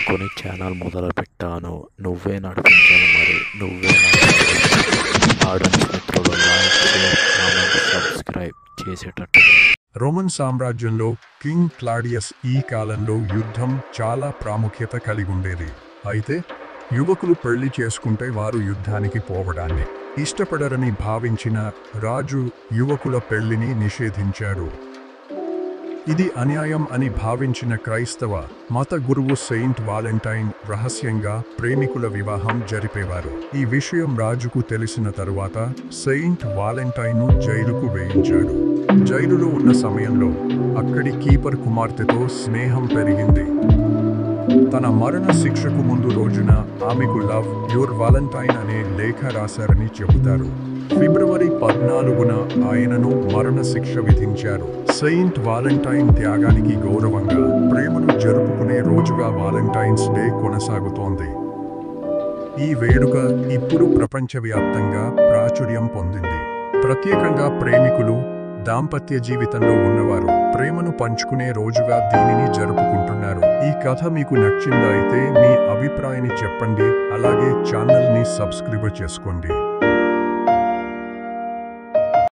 అనుకుని ఛానల్ మొదలుపెట్టాను. నువ్వే నడిపించాను మరి, నువ్వే ఆడియన్స్ మిత్రులు లైక్, షేర్, కామెంట్, సబ్స్క్రైబ్ చేసేటట్టు. రోమన్ సామ్రాజ్యంలో కింగ్ క్లాడియస్ ఈ కాలంలో యుద్ధం చాలా ప్రాముఖ్యత కలిగి ఉండేది. అయితే యువకులు పెళ్లి చేసుకుంటే వారు యుద్ధానికి పోవడాన్ని ఇష్టపడరని భావించిన రాజు యువకుల పెళ్లిని నిషేధించాడు. ఇది అన్యాయం అని భావించిన క్రైస్తవ మత గురువు సెయింట్ వాలెంటైన్ రహస్యంగా ప్రేమికుల వివాహం జరిపేవారు. ఈ విషయం రాజుకు తెలిసిన తరువాత సెయింట్ వాలెంటైన్ను జైలుకు వేయించాడు. జైలులో ఉన్న సమయంలో అక్కడి కీపర్ కుమార్తెతో స్నేహం పెరిగింది. తన మరణ శిక్షకు ముందు రోజున ఆమెకు లవ్ యువర్ వాలెంటైన్ అనే లేఖ రాశారని చెబుతారు. ఫిబ్రవరి 14న ఆయనను మరణ శిక్ష విధించారు. సెయింట్ వాలెంటైన్ త్యాగానికి గౌరవంగా ప్రేమను జరుపుకునే రోజుగా వాలెంటైన్స్ డే కొనసాగుతోంది. ఈ వేడుక ఇప్పుడు ప్రపంచవ్యాప్తంగా ప్రాచుర్యం పొందింది. ప్రత్యేకంగా ప్రేమికులు, దాంపత్య జీవితంలో ఉన్నవారు ప్రేమను పంచుకునే రోజుగా దీనిని జరుపుకుంటున్నారు. ఈ కథ మీకు నచ్చిందా? అయితే మీ అభిప్రాయాన్ని చెప్పండి. అలాగే ఛానల్ని సబ్స్క్రైబ్ చేసుకోండి.